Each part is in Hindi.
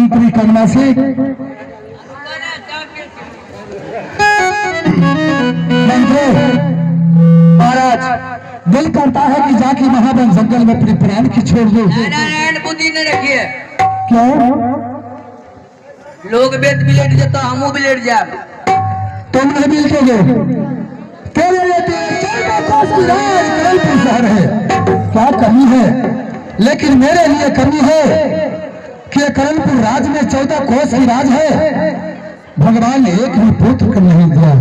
मंत्री कमला सिंह, मंत्री महाराज, दिल करता है कि जाके महावन जंगल में अपने प्राण की छोड़ दो। बुद्धि न रखिए, क्यों? लोग बेद भी लेट जाता, हमू भी लेट जाए। तुम नहीं मिलते तेरे लिए शहर है, क्या कमी है? लेकिन मेरे लिए कमी है कि करणपुर राज में 14 कोस की राज है। भगवान ने एक भी पुत्र को नहीं दिया।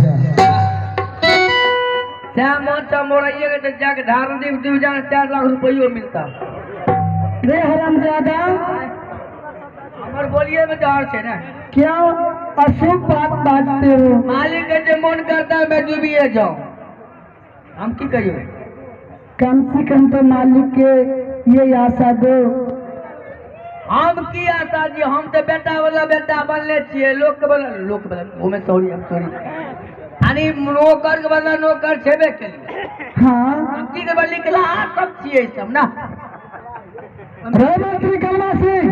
जाके धारण देव जाना 4 लाख रुपये मिलता। रे हरामजादा, हमार बोलिए में जहर से ना, क्या अशुभ बात बाजते हो? मालिक के जो मन करता है मैं डूबिए जाऊं, हम की कहिए? कम से कम तो मालिक के ये आशा दो। हम की आशा जी, हम तो बेटा वाला बेटा बनले छिए। लोग के बोला घूमे सॉरी, हम सॉरी यानी नौकर के बदला नौकर छेबे के लिए। हाँ, हम की के बदली के ला सब छिए सब ना। रे मंत्री कमला सिंह,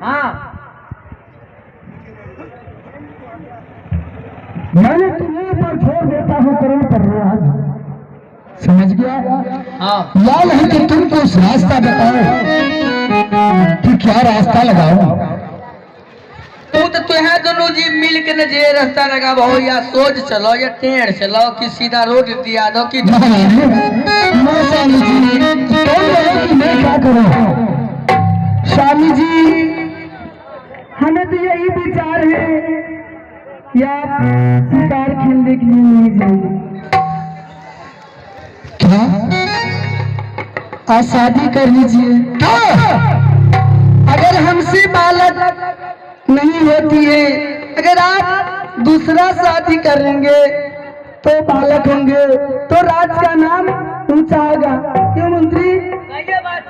हाँ, मैंने तुम्हें पर छोड़ देता हूँ करण पर राज, समझ गया? हाँ, या नहीं कि तुमको उस रास्ता बताओ कि क्या रास्ता लगाओ। तो है दोनों जी मिल के न जे रास्ता लगा बहु, या सोच चलो या टेढ़ चलो कि सीधा रोड दिया दो कि मैं स्वामी जी, मैं क्या करूं? स्वामी जी, हमें तो यही विचार है या शिकार खेलने के लिए नहीं जाएंगे। क्या? आज शादी कर लीजिए। अगर हमसे बालक नहीं होती है, अगर आप दूसरा शादी करेंगे तो बालक होंगे तो राज का नाम ऊंचा होगा। क्यों मंत्री? ये बात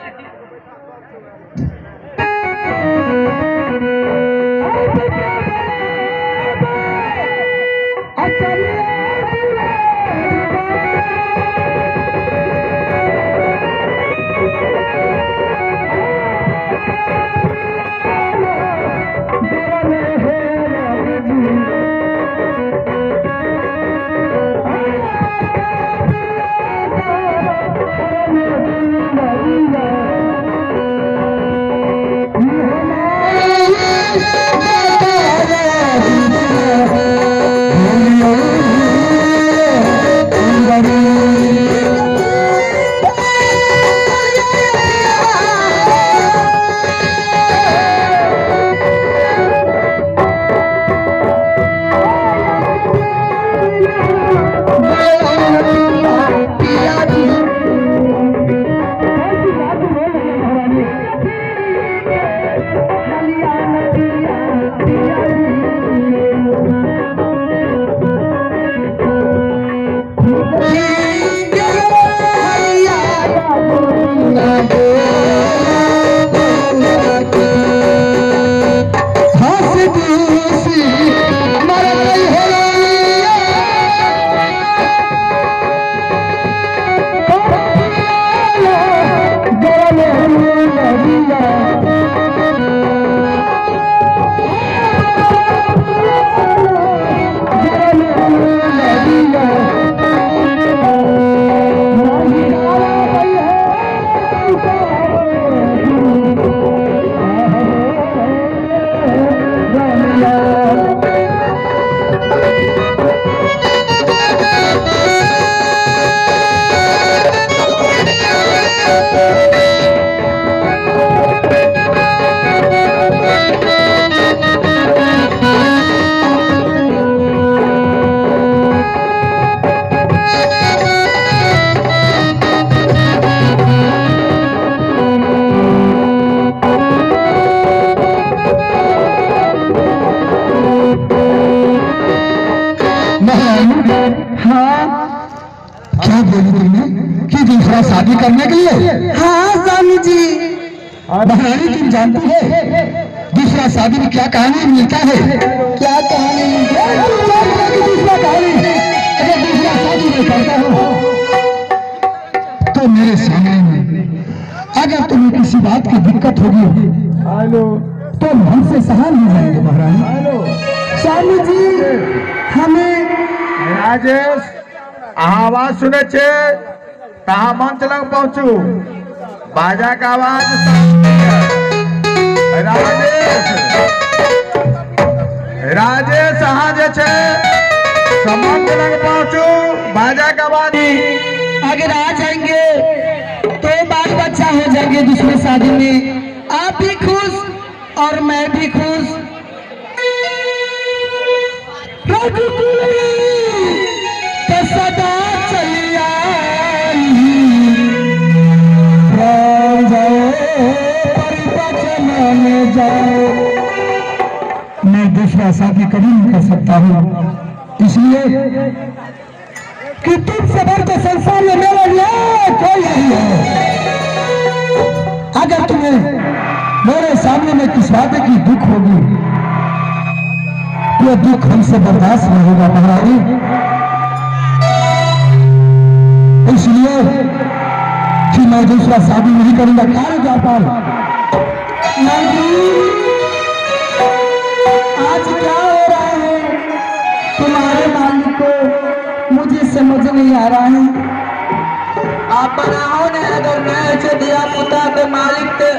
क्या बोली तुमने कि दूसरा शादी करने के लिए? हाँ स्वामी जी, महारानी तुम जानती है दूसरा शादी में क्या कहानी मिलता है? क्या कहानी? दूसरा कहानी अगर दूसरा शादी में करता हो तो मेरे सामने में अगर तुम्हें किसी बात की दिक्कत होगी तो तब हमसे सहान हो जाएंगे महारानी। स्वामी जी हमें राजेश आवाज सुने छे कहा मंच लग पहुंचू बाजा का आवाज राजेश राजेश अहाँ जे छे मंच लग पहुंचू बाजा का आवाज। अगर आ जाएंगे तो बाल बच्चा हो जाएंगे दूसरे शादी में, आप भी खुश और मैं भी खुश। रघुकुल तो सदा चली आई, प्राण जाओ परिवचन में जाओ। मैं दूसरा शादी कभी नहीं कर सकता हूँ, इसलिए कि तुमसे बढ़ के संसार में मेरे लिए कोई नहीं है। अगर तुम्हें मेरे सामने में किस बात की दुख होगी, तो दुख हमसे बर्दाश्त नहीं होगा महारानी। इसलिए कि मैं दूसरा शादी नहीं करूंगा। कार्य व्यापार आज क्या हो रहा है तुम्हारे मालिक को मुझे समझ नहीं आ रहा है। आप बनाओ ने अगर मैं से दिया पुता के मालिक के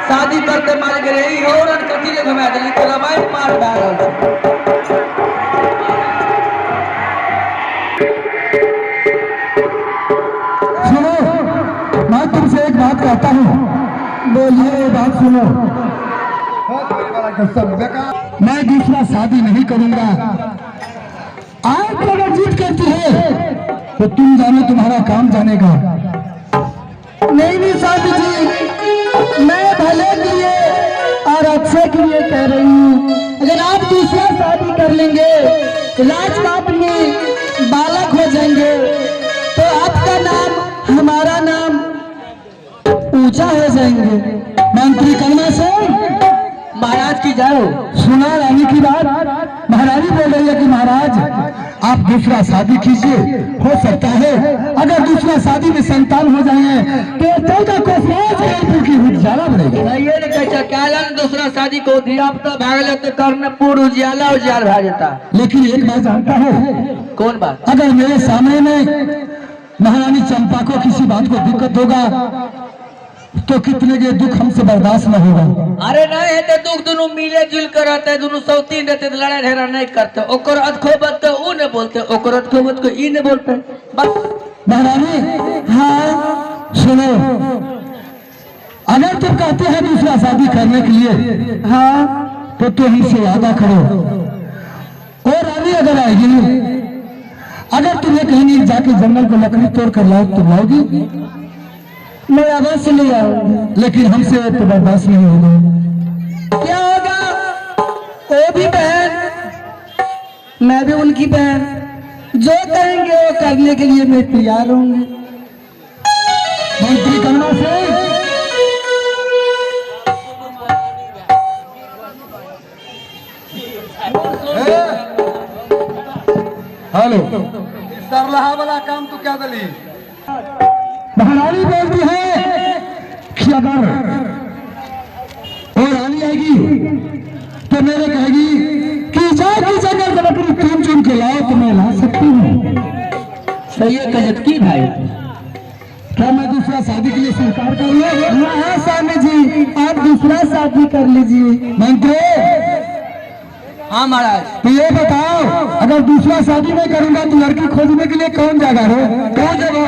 शादी करते मालिक रही हो और कथी ले घुमा दिली तोरा भाई मार डाल। सुनो, मैं तुमसे एक बात कहता हूँ, बोलिए बात सुनो। मैं दूसरा शादी नहीं करूंगा। आज अगर जीत करती है तो तुम जानो तुम्हारा काम जानेगा। नहीं नहीं स्वामी जी, मैं भले के लिए और अच्छे के लिए कह रही हूँ। अगर आप दूसरा शादी कर लेंगे, राजपाट में बालक हो जाएंगे तो आपका नाम हमारा नाम ऊंचा हो जाएंगे। मंत्री कन्या से महाराज की जाओ। सुना रानी की बात। महारानी बोल रही है कि महाराज आप दूसरा शादी कीजिए, हो सकता है अगर दूसरा शादी में संतान हो जाए तो 14 कोस की उजाला बढ़ेगा। ये नहीं कहता कैलन दूसरा शादी को दिया तो भागले तो कर्णपुर उजियाला उजियाल भा जाता। लेकिन एक बात जानता है, कौन बात? अगर मेरे सामने में महारानी चंपा को किसी बात को दिक्कत होगा तो कितने के दुख हमसे बर्दाश्त न होगा। अरे नहीं है तो दुख दोनों मिले जुल कर रहते, दोनों सौतीन रहते तो लड़ाई झगड़ा नहीं करते। ओकर अधखोबत को ऊ ने बोलते, ओकर अधखोबत को ई ने बोलते। बस महारानी हाँ सुनो, अगर तुम कहते हैं दूसरा शादी करने के लिए हाँ तो तुम हमसे वादा करो। और रानी अगर आएगी, अगर तुम्हें कहीं जाके जंगल को लकड़ी तोड़ कर लाओ तो लाओगी? मैं अवश्य ले आऊंगी। लेकिन हमसे तो बर्दाश्त नहीं होगा। क्या होगा? वो भी बहन, मैं भी उनकी बहन, जो कहेंगे वो करने के लिए मैं तैयार होंगी। मंत्री कन्या से हेलो, सरलहा वाला काम तू क्या दली? महारानी बोलती है कि अगर और रानी आएगी तो मेरे कहेगी कि जाके जंगल से लकड़ी चुन चुन के लाओ तो मैं ला सकती हूँ। सही है कहत की भाई? क्या मैं दूसरा शादी के लिए स्वीकार कर लूं? हाँ स्वामी जी, आप दूसरा शादी कर लीजिए। मंत्री हाँ महाराज। तो ये बताओ, अगर दूसरा शादी नहीं करूंगा तो लड़की खोजने के लिए कौन जाएगा रे? कौन जाएगा?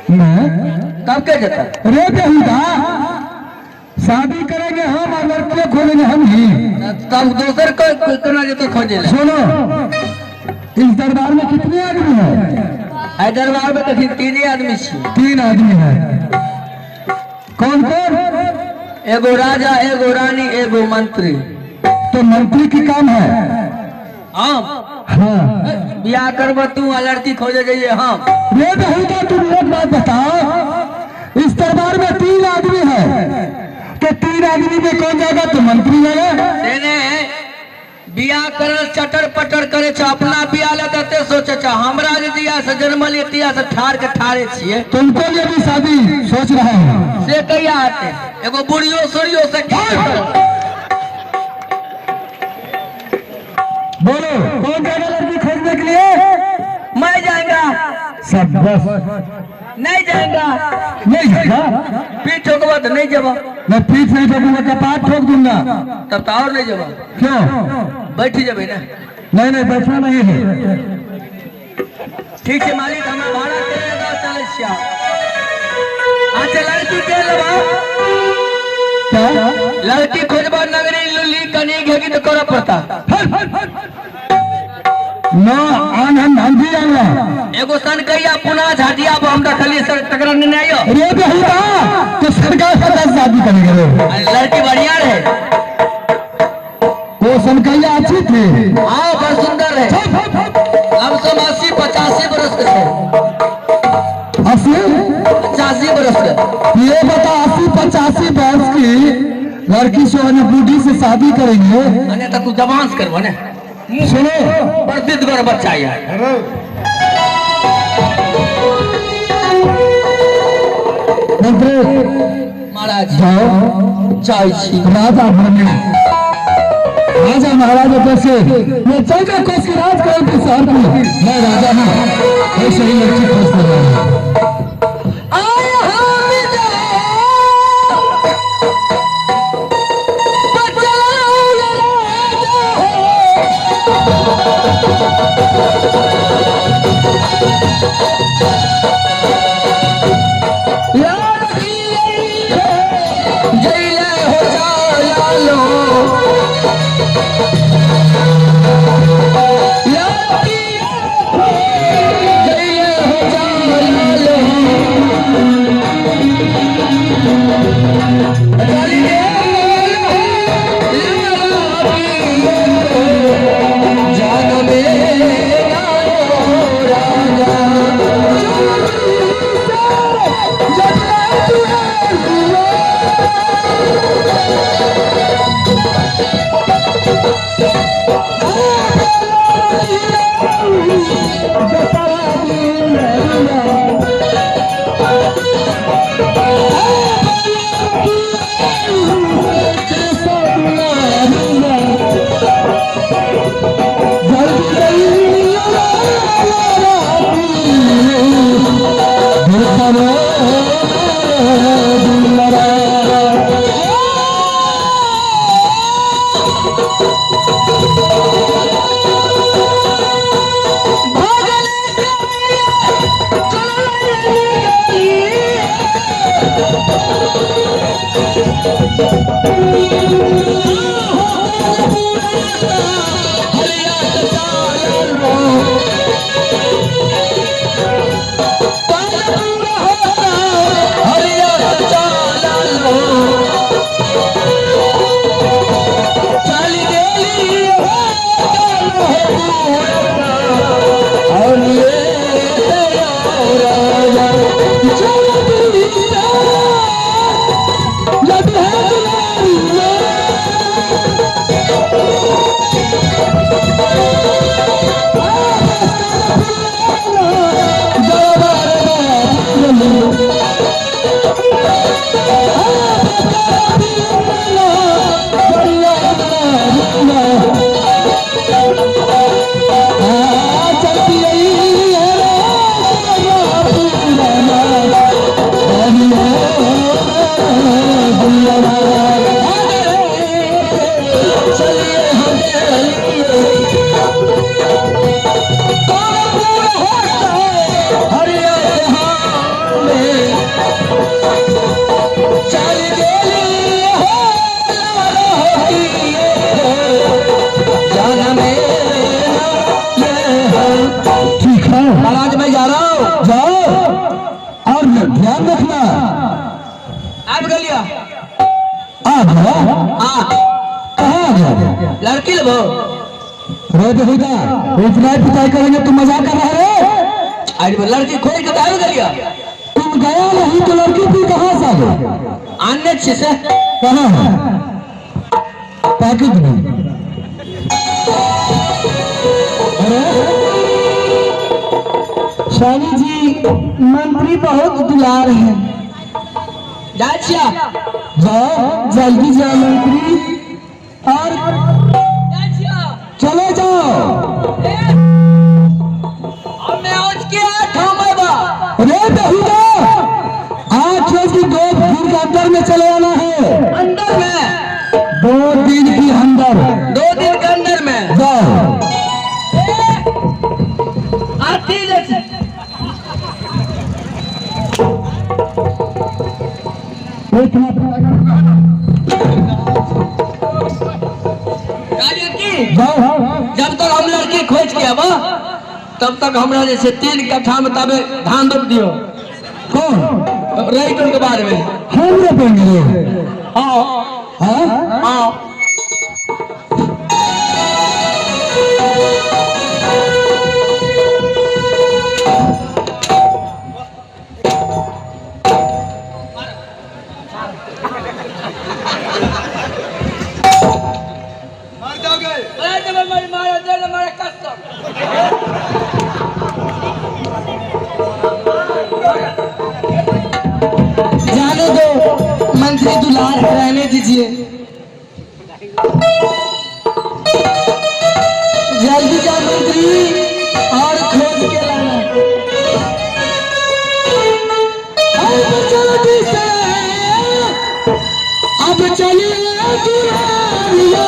मैं कब के जाता? रे बेहुदा, शादी करेंगे हम और लड़कियां खोजेंगे हम ही। तब दूसर को करना जो तो खोजे ले। सुनो, इस दरबार में कितने आदमी हैं? हैदराबाद में तो 3 आदमी छी। 3 आदमी हैं। कौन कौन? एगो राजा, एगो रानी, एगो मंत्री। तो मंत्री की काम है हम हाँ। ब्याह करब तू आ लड़की खोजे जाइए हम। रे बेहुदा, तुम एक बात बताओ, इस दरबार में 3 आदमी हैं तो 3 आदमी में कौन जाएगा? तो मंत्री जाएगा। देने बियाह कर चटर पटर करे छ, अपना बियाह लेते सोचे छ हमरा जे दिया से जन्मल तिया से ठार के ठारे छिए। तुमको ये भी शादी सोच रहा है? से कहिया आते एगो बुढ़ियो सोरियो से बस नहीं जाएगा, नहीं जाएगा। पीठ ठोकवा तो नहीं जब, मैं पीठ नहीं ठोकूंगा, कपाट ठोक दूंगा। तब तो और नहीं जब, क्यों? बैठी जब ना। नहीं नहीं, बैठना नहीं है। ठीक है मालिक, हमें भाड़ा देगा, चले श्या। अच्छा लड़की के लबा, क्या? लड़की खोजबा नगरी लुल्ली कनी घेगी तो करा पड़ता। न आन हम भी आना। एगो सन कहिया पुनः झाटिया अब हम रखली सर टकरा नहीं आयो। रे बेहुदा, तो सरकार का 10 शादी करेंगे रे। लड़की बढ़िया रहे, वो सनकैया अच्छी थी। हाँ बहुत सुंदर है। कम से कम 80-85 बरस के थे। 80-85 बरस के। ये बता, 80-85 वर्ष की लड़की से बूढ़ी से शादी करेंगे? अने तो तू जवान से करवा ने। सुनो, प्रसिद्ध बड़ बच्चा है। मंत्री महाराज जाओ, चाय छी। राजा बने। राजा महाराजा कैसे? मैं 14 कोस की राज करूँ थी शहर की। मैं राजा हूँ, ऐसे ही लड़की खोज कर रहा हूँ। महाराज मैं जा रहा हूँ। जाओ, और ध्यान रखना। आप गलिया आ गया? हाँ कहाँ आ गया? लड़की लो रो बेहुदा, इतना पिटाई करेंगे, तुम मजाक कर रहे हो? अरे लड़की खोज के दारू गलिया। तुम गया नहीं तो लड़की थी कहाँ से आ गई? आने अच्छे से कहाँ है? पैकेट में। स्वामी जी, मंत्री बहुत दुलार है। जाचिया जाओ, जल्दी जाओ मंत्री, और जाचिया चले जाओ। अब मैं आज के 8 हम बाबा अंदर 2 दिन के अंदर में जाओ। आती जैसे एक हाथ राजा की जाओ। जब तक हम लड़की खोज के अब तब तक हमरा जैसे 3 कट्ठा में तबे धान रोप दियो कौन रही के बाद में हम रोपेंगे? हाँ हाँ हाँ जाने दो मंत्री दुलार रहने दीजिए। जल्दी जा मंत्री और खोज के लाना। अब जल्दी से अब चलिए दुल्हनिया